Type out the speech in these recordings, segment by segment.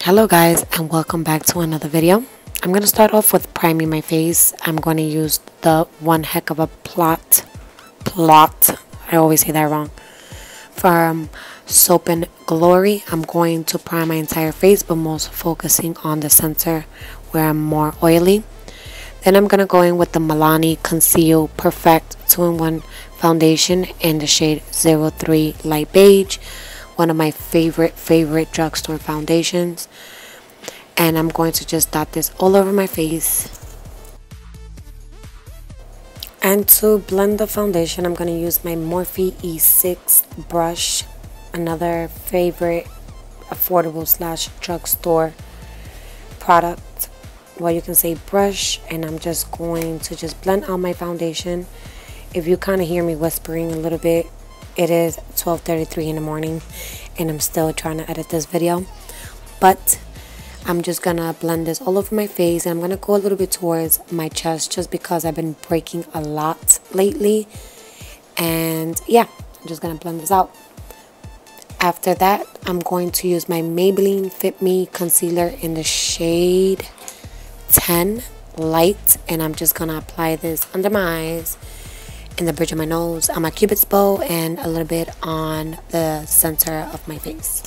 Hello guys, and welcome back to another video. I'm going to start off with priming my face. I'm going to use the one heck of a plot, I always say that wrong, from Soap and Glory. I'm going to prime my entire face, but most focusing on the center where I'm more oily. Then I'm going to go in with the Milani Conceal Perfect 2-in-1 foundation in the shade 03 Light Beige, one of my favorite drugstore foundations. And I'm going to just dot this all over my face. And to blend the foundation, I'm going to use my Morphe E6 brush, another favorite affordable / drugstore product, well, you can say brush. And I'm just going to just blend out my foundation. If you kind of hear me whispering a little bit, it is 12:33 in the morning and I'm still trying to edit this video, but I'm just gonna blend this all over my face, and I'm gonna go a little bit towards my chest just because I've been breaking a lot lately. And yeah, I'm just gonna blend this out. After that, I'm going to use my Maybelline Fit Me concealer in the shade 10 Light, and I'm just gonna apply this under my eyes, in the bridge of my nose, on my cupid's bow, and a little bit on the center of my face.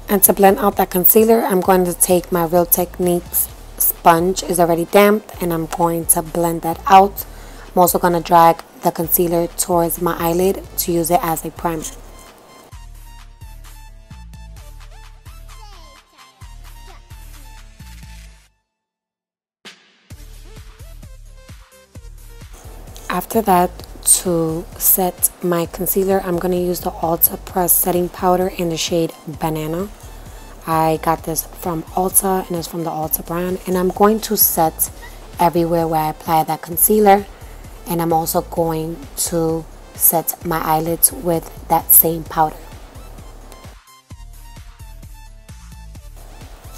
And to blend out that concealer, I'm going to take my Real Techniques sponge. It's already damp, and I'm going to blend that out. I'm also going to drag the concealer towards my eyelid to use it as a primer. After that, to set my concealer, I'm going to use the Ulta Press Setting Powder in the shade Banana. I got this from Ulta, and it's from the Ulta brand. And I'm going to set everywhere where I apply that concealer. And I'm also going to set my eyelids with that same powder.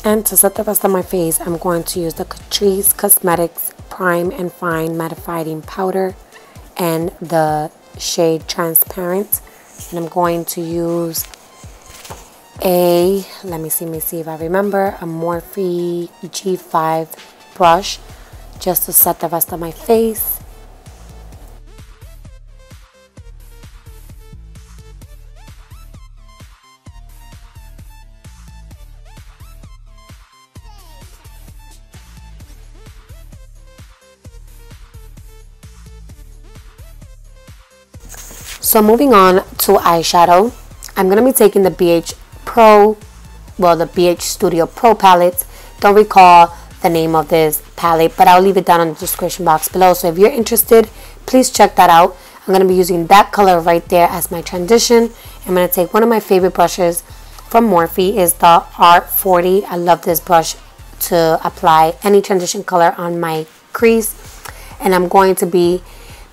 And to set the rest of my face, I'm going to use the Catrice Cosmetics Prime and Fine Mattifying Powder and the shade Transparent. And I'm going to use a, let me see if I remember, a Morphe G5 brush just to set the rest of my face. So moving on to eyeshadow, I'm going to be taking the BH Studio Pro palette. Don't recall the name of this palette, but I'll leave it down in the description box below. So if you're interested, please check that out. I'm going to be using that color right there as my transition. I'm going to take one of my favorite brushes from Morphe, is the R40. I love this brush to apply any transition color on my crease. And I'm going to be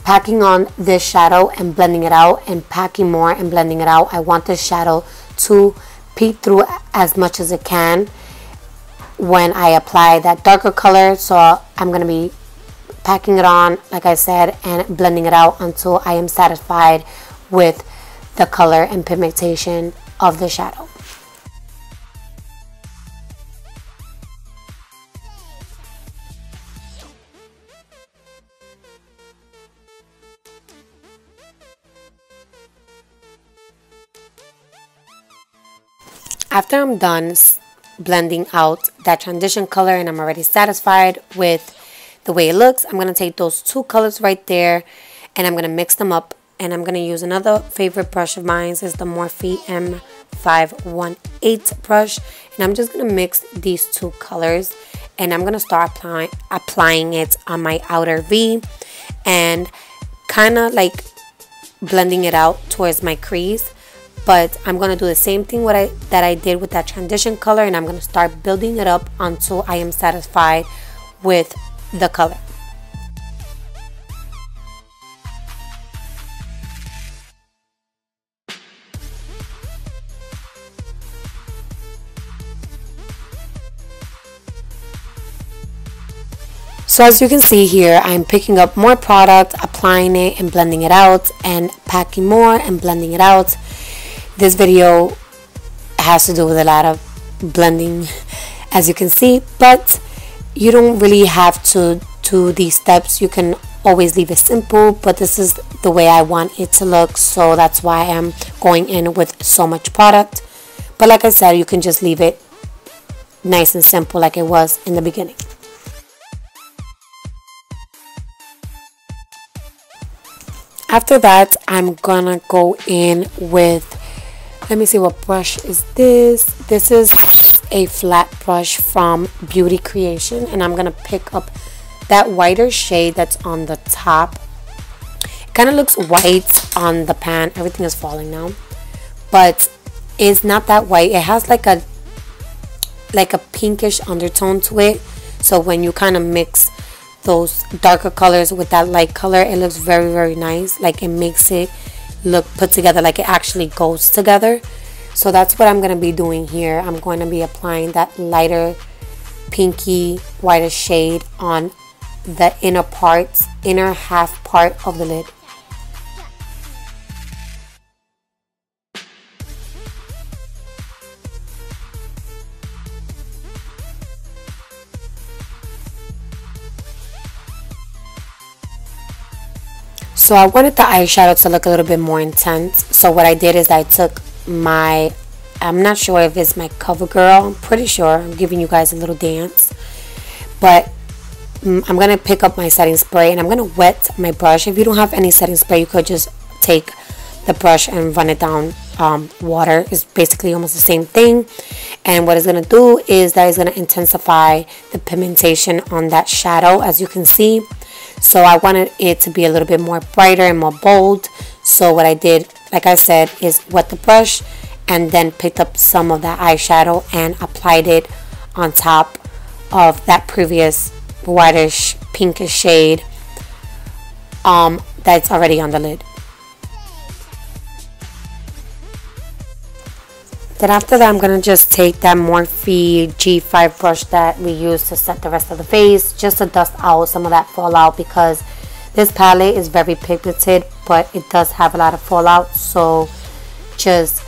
packing on this shadow and blending it out, and packing more and blending it out. I want this shadow to peek through as much as it can when I apply that darker color. So I'm going to be packing it on, like I said, and blending it out until I am satisfied with the color and pigmentation of the shadow. After I'm done blending out that transition color and I'm already satisfied with the way it looks, I'm going to take those two colors right there and I'm going to mix them up. And I'm going to use another favorite brush of mine, is the Morphe M518 brush. And I'm just going to mix these two colors, and I'm going to start applying it on my outer V and kind of like blending it out towards my crease. But I'm going to do the same thing that I did with that transition color, and I'm going to start building it up until I am satisfied with the color. So as you can see here, I'm picking up more product, applying it and blending it out, and packing more and blending it out. This video has to do with a lot of blending, as you can see, but you don't really have to do these steps. You can always leave it simple, but this is the way I want it to look, so that's why I'm going in with so much product. But like I said, you can just leave it nice and simple like it was in the beginning. After that, I'm gonna go in with, let me see, what brush is this? This is a flat brush from Beauty Creation, and I'm gonna pick up that whiter shade that's on the top. It kind of looks white on the pan. Everything is falling now, but it's not that white. It has like a pinkish undertone to it, so when you kind of mix those darker colors with that light color, it looks very, very nice. Like, it makes it look put together, like it actually goes together. So that's what I'm going to be doing here. I'm going to be applying that lighter pinky whiter shade on the inner half part of the lid. So I wanted the eyeshadow to look a little bit more intense. So what I did is I took my, I'm not sure if it's my CoverGirl. I'm pretty sure. I'm giving you guys a little dance. But I'm going to pick up my setting spray and I'm going to wet my brush. If you don't have any setting spray, you could just take the brush and run it down water. It's basically almost the same thing. And what it's going to do is that it's going to intensify the pigmentation on that shadow, as you can see. So I wanted it to be a little bit more brighter and more bold. So what I did, like I said, is wet the brush and then picked up some of that eyeshadow and applied it on top of that previous whitish pinkish shade that's already on the lid. Then after that, I'm going to just take that Morphe G5 brush that we use to set the rest of the face, just to dust out some of that fallout, because this palette is very pigmented, but it does have a lot of fallout. So just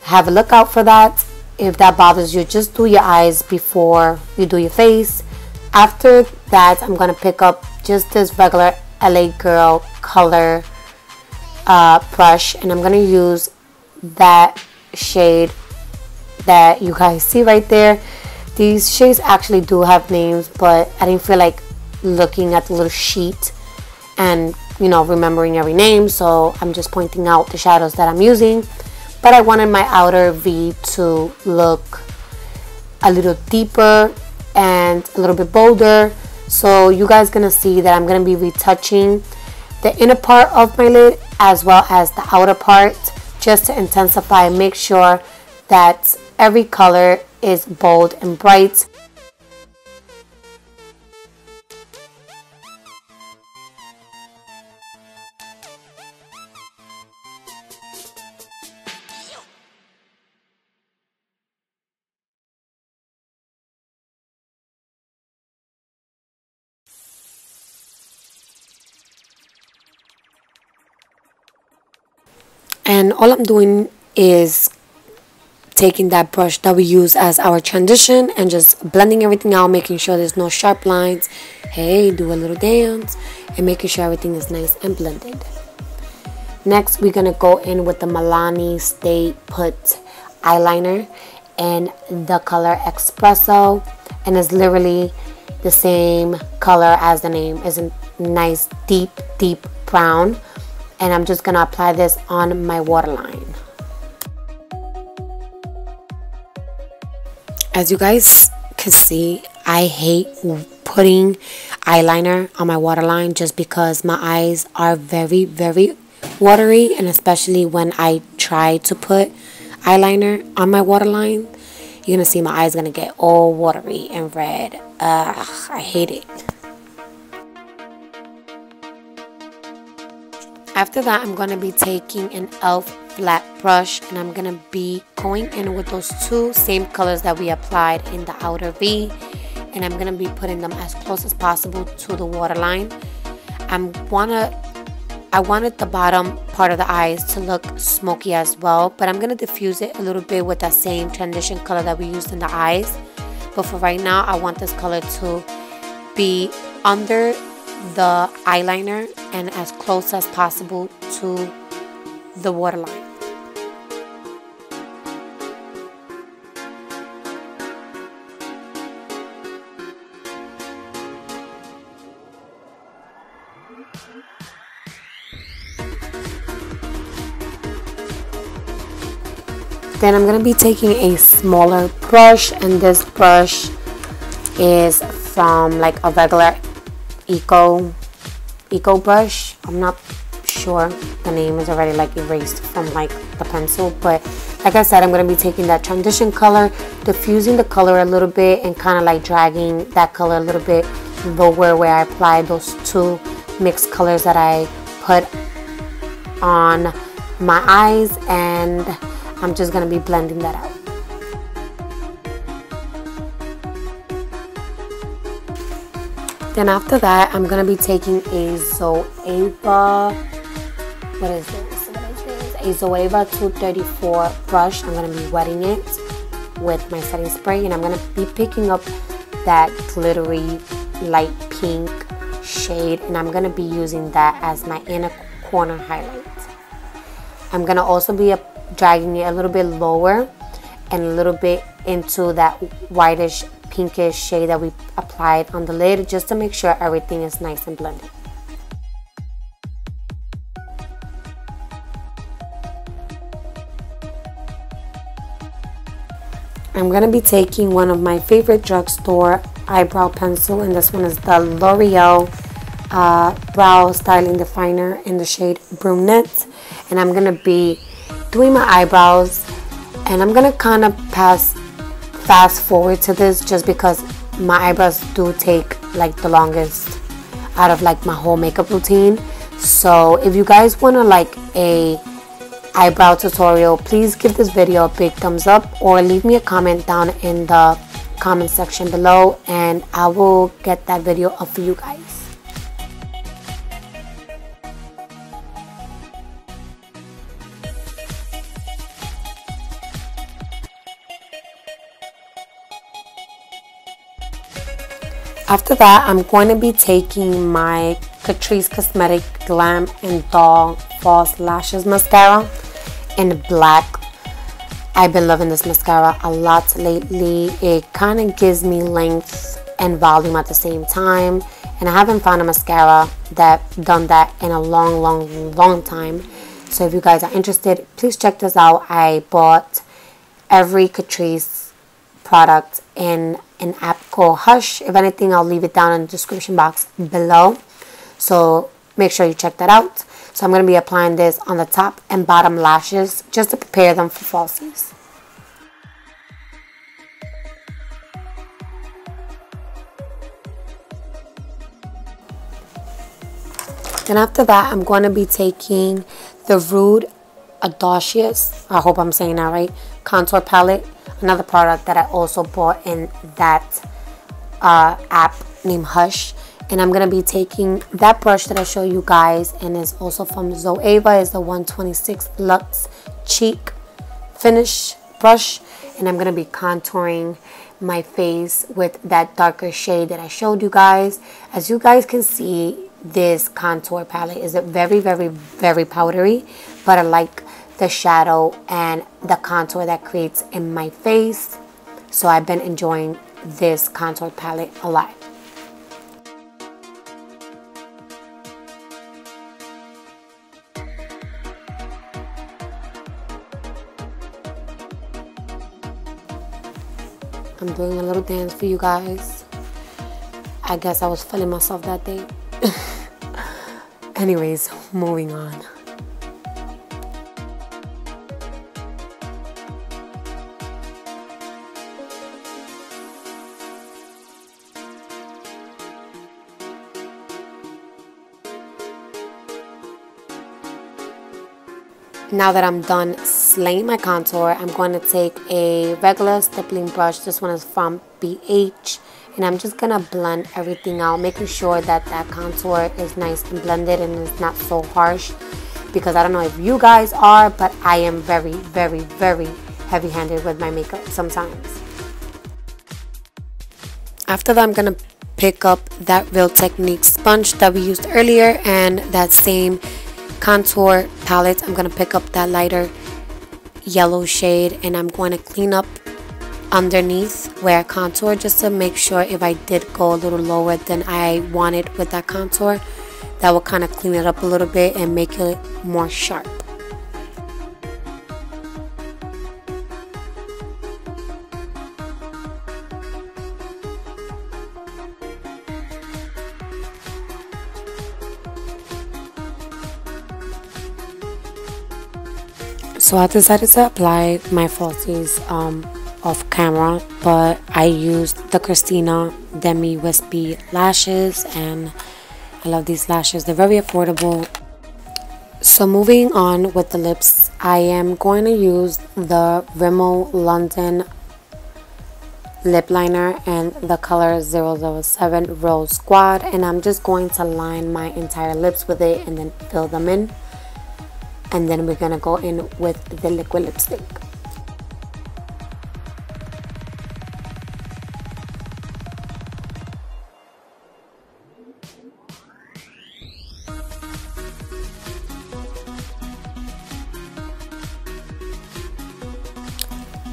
have a look out for that. If that bothers you, just do your eyes before you do your face. After that, I'm going to pick up just this regular LA Girl color brush, and I'm going to use that shade that you guys see right there. These shades actually do have names, but I didn't feel like looking at the little sheet and, you know, remembering every name, so I'm just pointing out the shadows that I'm using. But I wanted my outer V to look a little deeper and a little bit bolder, so you guys gonna see that I'm gonna be retouching the inner part of my lid as well as the outer part, just to intensify and make sure that every color is bold and bright. And all I'm doing is taking that brush that we use as our transition and just blending everything out, making sure there's no sharp lines. Hey, do a little dance, and making sure everything is nice and blended. Next, we're gonna go in with the Milani Stay Put eyeliner in the color Espresso, and it's literally the same color as the name. It's a nice deep brown, and I'm just gonna apply this on my waterline. As you guys can see, I hate putting eyeliner on my waterline just because my eyes are very watery, and especially when I try to put eyeliner on my waterline, you're gonna see my eyes gonna get all watery and red. I hate it. After that, I'm gonna be taking an e.l.f. flat brush, and I'm gonna be going in with those two same colors that we applied in the outer V, and I'm going to be putting them as close as possible to the waterline. I wanted the bottom part of the eyes to look smoky as well, but I'm going to diffuse it a little bit with that same transition color that we used in the eyes. But for right now, I want this color to be under the eyeliner and as close as possible to the waterline. Then I'm going to be taking a smaller brush, and this brush is from like a regular eco brush. I'm not sure, the name is already like erased from like the pencil, but like I said, I'm going to be taking that transition color, diffusing the color a little bit, and kind of like dragging that color a little bit lower where I applied those two mixed colors that I put on my eyes, and I'm just going to be blending that out. Then after that, I'm going to be taking a Zoeva, a Zoeva 234 brush. I'm going to be wetting it with my setting spray, and I'm going to be picking up that glittery light pink shade, and I'm going to be using that as my inner corner highlight. I'm going to also be dragging it a little bit lower and a little bit into that whitish pinkish shade that we applied on the lid, just to make sure everything is nice and blended. I'm going to be taking one of my favorite drugstore eyebrow pencil, and this one is the L'Oreal brow styling definer in the shade Brunnette, and I'm going to be doing my eyebrows, and I'm going to kind of fast forward to this just because my eyebrows do take like the longest out of like my whole makeup routine. So if you guys want to like a eyebrow tutorial, please give this video a big thumbs up or leave me a comment down in the comment section below, and I will get that video up for you guys. After that, I'm going to be taking my Catrice Cosmetic Glam and Doll False Lashes Mascara in black. I've been loving this mascara a lot lately. It kind of gives me length and volume at the same time, and I haven't found a mascara that done that in a long time. So if you guys are interested, please check this out. I bought every Catrice product in an app called Hush. If anything, I'll leave it down in the description box below, so make sure you check that out. So I'm going to be applying this on the top and bottom lashes just to prepare them for falsies. Then after that, I'm going to be taking the Rude Audacious, I hope I'm saying that right, contour palette, another product that I also bought in that app named Hush. And I'm going to be taking that brush that I show you guys, and is also from Zoeva, is the 126 Luxe Cheek Finish brush. And I'm going to be contouring my face with that darker shade that I showed you guys. As you guys can see, this contour palette is very powdery, but I like the shadow and the contour that creates in my face, so I've been enjoying this contour palette a lot. I'm doing a little dance for you guys. I guess I was feeling myself that day. Anyways, moving on. Now that I'm done slaying my contour, I'm going to take a regular stippling brush. This one is from BH, And I'm just gonna blend everything out, making sure that that contour is nice and blended and is not so harsh, because I don't know if you guys are, but I am very, very, very heavy-handed with my makeup sometimes. After that, I'm gonna pick up that Real Technique sponge that we used earlier and that same contour palette. I'm gonna pick up that lighter yellow shade and I'm going to clean up underneath where I contour, just to make sure if I did go a little lower than I wanted with that contour, that will kind of clean it up a little bit and make it more sharp. So I decided to apply my falsies off camera, but I used the Christina Demi Wispy lashes, and I love these lashes. They're very affordable. So moving on with the lips, I am going to use the Rimmel London lip liner and the color 007 Rose Squad, and I'm just going to line my entire lips with it and then fill them in. And then we're gonna go in with the liquid lipstick.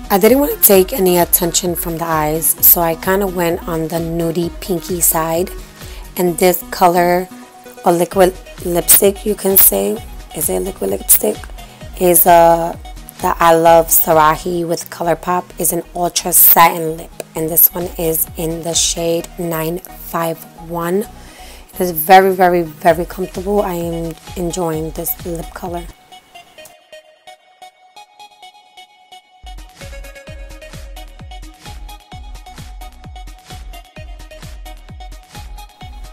I didn't want to take any attention from the eyes, so I kind of went on the nudie pinky side. And this color, or liquid lipstick, you can say, is it liquid lipstick, is the I Love Sarahi with ColourPop, is an ultra satin lip, and this one is in the shade 951. It is very, very, very comfortable. I am enjoying this lip color.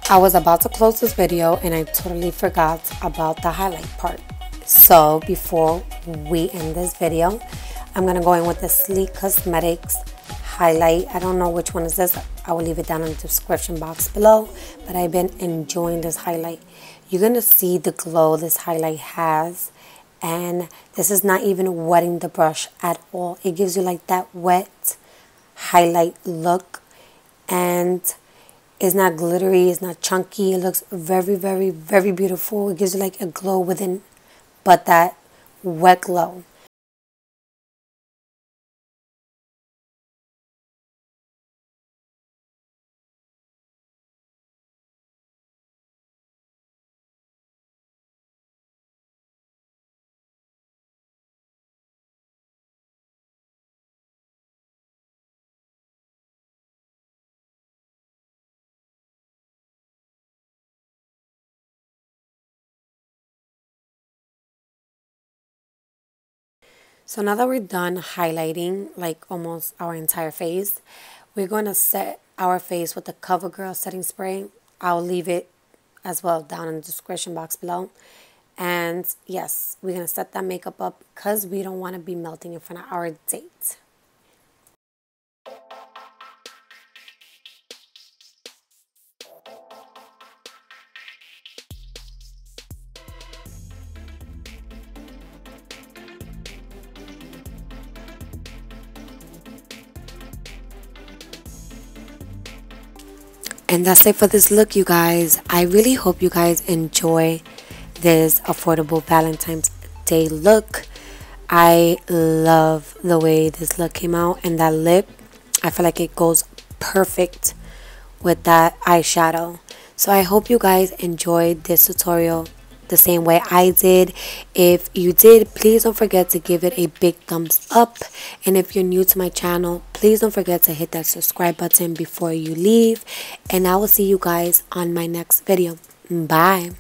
I was about to close this video and I totally forgot about the highlight part. So before we end this video, I'm going to go in with the Sleek Cosmetics highlight. I don't know which one is this. I will leave it down in the description box below. But I've been enjoying this highlight. You're going to see the glow this highlight has. And this is not even wetting the brush at all. It gives you like that wet highlight look. And it's not glittery, it's not chunky. It looks very, very, very beautiful. It gives you like a glow within, but that wet glow. So now that we're done highlighting like almost our entire face, we're going to set our face with the CoverGirl setting spray. I'll leave it as well down in the description box below. And yes, we're going to set that makeup up because we don't want to be melting in front of our date. And that's it for this look, you guys. I really hope you guys enjoy this affordable Valentine's Day look. I love the way this look came out, and that lip, I feel like it goes perfect with that eyeshadow. So I hope you guys enjoyed this tutorial the same way I did. If you did, please don't forget to give it a big thumbs up. And if you're new to my channel, please don't forget to hit that subscribe button before you leave. And I will see you guys on my next video. Bye.